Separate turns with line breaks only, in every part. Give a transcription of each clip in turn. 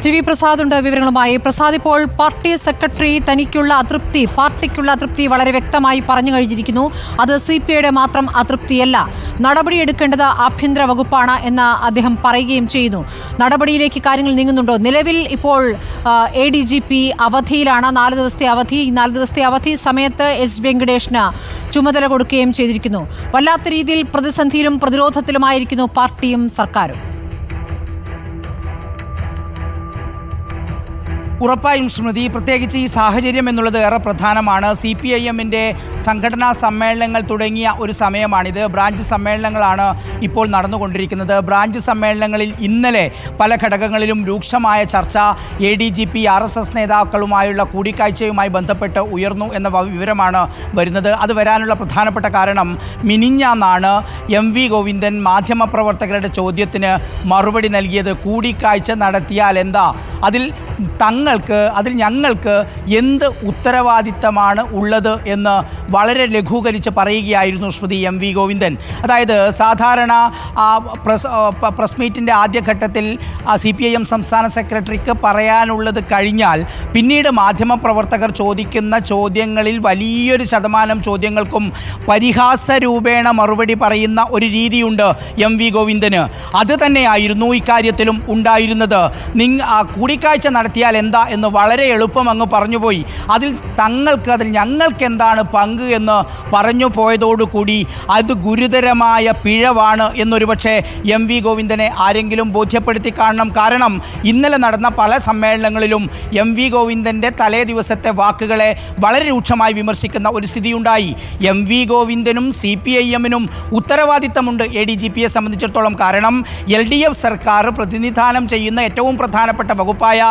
TV. Prasad ഉണ്ട് വിവരങ്ങളുമായി. പ്രസാദ്, ഇപ്പോൾ പാർട്ടി സെക്രട്ടറി പാർട്ടിക്കുള്ള അതൃപ്തി വളരെ വ്യക്തമായി പറഞ്ഞു കഴിഞ്ഞിരിക്കുന്നു. അത് CPIയുടെ മാത്രം അതൃപ്തിയല്ല, നടപടിയെടുക്കേണ്ടത് ആഭ്യന്തര വകുപ്പാണ് എന്ന് അദ്ദേഹം പറയുകയും ചെയ്യുന്നു. നടപടിയിലേക്ക് കാര്യങ്ങൾ നീങ്ങുന്നുണ്ടോ? നിലവിൽ ഇപ്പോൾ ADGP അവധിയിലാണ്, 4 ദിവസത്തെ അവധി. ഈ 4 ദിവസത്തെ അവധി സമയത്ത് S. വെങ്കടേഷിന് ചുമതല കൊടുക്കുകയും ചെയ്തിരിക്കുന്നു. വല്ലാത്ത രീതിയിൽ പ്രതിസന്ധിയിലും പ്രതിരോധത്തിലുമായിരിക്കുന്നു പാർട്ടിയും സർക്കാരും.
ഉറപ്പായും സ്മൃതി, പ്രത്യേകിച്ച് ഈ സാഹചര്യം എന്നുള്ളത് ഏറെ പ്രധാനമാണ്. CPIM-ന്റെ സംഘടനാ സമ്മേളനങ്ങൾ തുടങ്ങിയ ഒരു സമയമാണിത്. ബ്രാഞ്ച് സമ്മേളനങ്ങളാണ് ഇപ്പോൾ നടന്നുകൊണ്ടിരിക്കുന്നത്. ബ്രാഞ്ച് സമ്മേളനങ്ങളിൽ ഇന്നലെ പല ഘടകങ്ങളിലും രൂക്ഷമായ ചർച്ച ADGP RSS നേതാക്കളുമായുള്ള കൂടിക്കാഴ്ചയുമായി ബന്ധപ്പെട്ട് ഉയർന്നു എന്ന വിവരമാണ് വരുന്നത്. അത് വരാനുള്ള പ്രധാനപ്പെട്ട കാരണം മിനിഞ്ഞാന്നാണ് MV ഗോവിന്ദൻ മാധ്യമപ്രവർത്തകരുടെ ചോദ്യത്തിന് മറുപടി നൽകിയത്. കൂടിക്കാഴ്ച നടത്തിയാൽ എന്താ, അതിൽ ഞങ്ങൾക്ക് എന്ത് ഉത്തരവാദിത്തമാണ് ഉള്ളത് എന്ന് വളരെ ലഘൂകരിച്ച് പറയുകയായിരുന്നു ശ്രീ MV ഗോവിന്ദൻ. അതായത് സാധാരണ പ്രസ് മീറ്റിൻ്റെ ആദ്യഘട്ടത്തിൽ CPIM സംസ്ഥാന സെക്രട്ടറിക്ക് പറയാനുള്ളത് കഴിഞ്ഞാൽ പിന്നീട് മാധ്യമപ്രവർത്തകർ ചോദിക്കുന്ന ചോദ്യങ്ങളിൽ വലിയൊരു ശതമാനം ചോദ്യങ്ങൾക്കും പരിഹാസരൂപേണ മറുപടി പറയുന്ന ഒരു രീതിയുണ്ട് MV ഗോവിന്ദന്. അത് തന്നെയായിരുന്നു ഇക്കാര്യത്തിലും ഉണ്ടായിരുന്നത്. കൂടിക്കാഴ്ച നടത്തിയാൽ എന്താ എന്ന് വളരെ എളുപ്പം അങ്ങ് പറഞ്ഞുപോയി. അതിൽ ഞങ്ങൾക്ക് എന്താണ് പങ്ക് എന്ന് പറഞ്ഞു പോയതോടുകൂടി അത് ഗുരുതരമായ പിഴവാണ് എന്നൊരു പക്ഷേ MV ഗോവിന്ദനെ ആരെങ്കിലും ബോധ്യപ്പെടുത്തി കാണണം. കാരണം ഇന്നലെ നടന്ന പല സമ്മേളനങ്ങളിലും MV ഗോവിന്ദൻ്റെ തലേ ദിവസത്തെ വാക്കുകളെ വളരെ രൂക്ഷമായി വിമർശിക്കുന്ന ഒരു സ്ഥിതിയുണ്ടായി. MV ഗോവിന്ദനും CPIM-നും ഉത്തരവാദിത്തമുണ്ട് ADGPയെ സംബന്ധിച്ചിടത്തോളം. കാരണം LDF സർക്കാർ പ്രതിനിധാനം ചെയ്യുന്ന ഏറ്റവും പ്രധാനപ്പെട്ട വകുപ്പായ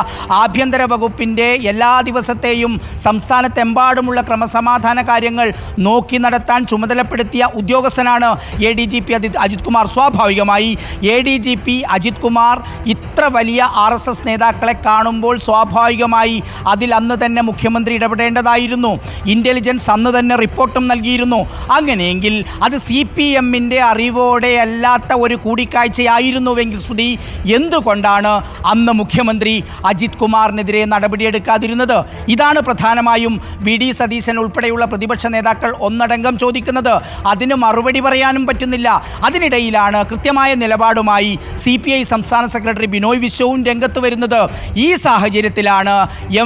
ആഭ്യന്തര വകുപ്പിൻ്റെ എല്ലാ ദിവസത്തെയും സംസ്ഥാനത്തെമ്പാടുമുള്ള ക്രമസമാധാന കാര്യങ്ങൾ നോക്കി നടത്താൻ ചുമതലപ്പെടുത്തിയ ഉദ്യോഗസ്ഥനാണ് ADGP അജിത് കുമാർ. സ്വാഭാവികമായി ADGP അജിത് കുമാർ ഇത്ര വലിയ RSS നേതാക്കളെ കാണുമ്പോൾ സ്വാഭാവികമായി അതിൽ അന്ന് തന്നെ മുഖ്യമന്ത്രി ഇടപെടേണ്ടതായിരുന്നു. ഇൻ്റലിജൻസ് അന്ന് തന്നെ റിപ്പോർട്ടും നൽകിയിരുന്നു. അങ്ങനെയെങ്കിൽ അത് CPM-ന്റെ അറിവോടെ അല്ലാത്ത ഒരു കൂടിക്കാഴ്ചയായിരുന്നുവെങ്കിൽ ശ്രുതി, എന്തുകൊണ്ടാണ് അന്ന് മുഖ്യമന്ത്രി അജിത് കുമാറിനെതിരെ നടപടിയെടുക്കാതിരുന്നത്? ഇതാണ് പ്രധാനമായും VD സതീശൻ ഉൾപ്പെടെയുള്ള പ്രതിപക്ഷ നേതാക്കൾ ഒന്നടങ്കം ചോദിക്കുന്നത്. അതിന് മറുപടി പറയാനും പറ്റുന്നില്ല. അതിനിടയിലാണ് കൃത്യമായ നിലപാടുമായി CPI സംസ്ഥാന സെക്രട്ടറി ബിനോയ് വിശ്വവും രംഗത്ത് വരുന്നത്. ഈ സാഹചര്യത്തിലാണ്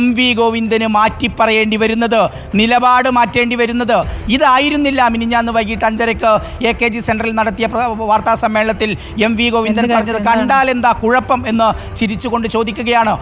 MV ഗോവിന്ദന് മാറ്റിപ്പറയേണ്ടി വരുന്നത്, നിലപാട് മാറ്റേണ്ടി വരുന്നത്. ഇതായിരുന്നില്ല മിനിഞ്ഞാന്ന് വൈകിട്ട് 5:30 AKG സെൻറ്ററിൽ നടത്തിയ വാർത്താ സമ്മേളനത്തിൽ MV ഗോവിന്ദൻ പറഞ്ഞത്. കണ്ടാൽ എന്താ കുഴപ്പം എന്ന് ചിരിച്ചുകൊണ്ട് ചോദിക്കുകയാണ്.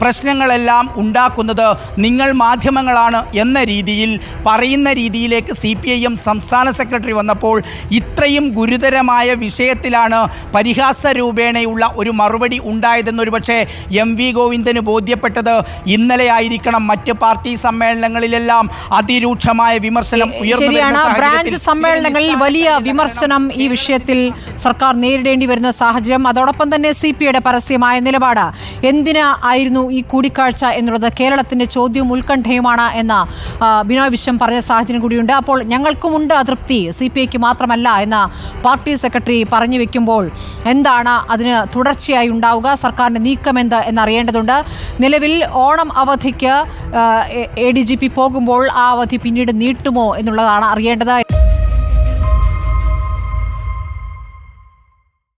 പ്രശ്നങ്ങളെല്ലാം ഉണ്ടാക്കുന്നത് നിങ്ങൾ മാധ്യമങ്ങളാണ് എന്ന രീതിയിൽ പറയുന്ന രീതിയിലേക്ക് CPIM സംസ്ഥാന സെക്രട്ടറി വന്നപ്പോൾ ഇത്രയും ഗുരുതരമായ വിഷയത്തിലാണ് പരിഹാസ രൂപേണയുള്ള ഒരു മറുപടി ഉണ്ടായതെന്നൊരു പക്ഷേ MV ഗോവിന്ദന് ബോധ്യപ്പെട്ടത് ഇന്നലെ ആയിരിക്കണം. മറ്റ് പാർട്ടി സമ്മേളനങ്ങളിലെല്ലാം അതിരൂക്ഷമായ വിമർശനം ഉയർന്നു.
ബ്രാഞ്ച് സമ്മേളനങ്ങളിൽ വലിയ വിമർശനം ഈ വിഷയത്തിൽ സർക്കാർ നേരിടേണ്ടി വരുന്ന സാഹചര്യം. അതോടൊപ്പം തന്നെ CPIയുടെ പരസ്യമായ നിലപാട്. എന്തിന് ആയിരുന്നു ഈ കൂടിക്കാഴ്ച എന്നുള്ളത് കേരളത്തിന്റെ ചോദ്യവും ഉത്കണ്ഠയുമാണ് എന്ന് ബിനോയ് വിശ്വം പറഞ്ഞ സാഹചര്യം കൂടിയുണ്ട്. അപ്പോൾ ഞങ്ങൾക്കുമുണ്ട് അതൃപ്തി, CPIക്ക് മാത്രമല്ല എന്ന് പാർട്ടി സെക്രട്ടറി പറഞ്ഞു വെക്കുമ്പോൾ എന്താണ് അതിന് തുടർച്ചയായി ഉണ്ടാവുക? സർക്കാരിന്റെ നീക്കമെന്ത് എന്നറിയേണ്ടതുണ്ട്. നിലവിൽ ഓണം അവധിക്ക് ADGP പോകുമ്പോൾ ആ അവധി പിന്നീട് നീട്ടുമോ എന്നുള്ളതാണ് അറിയേണ്ടത്.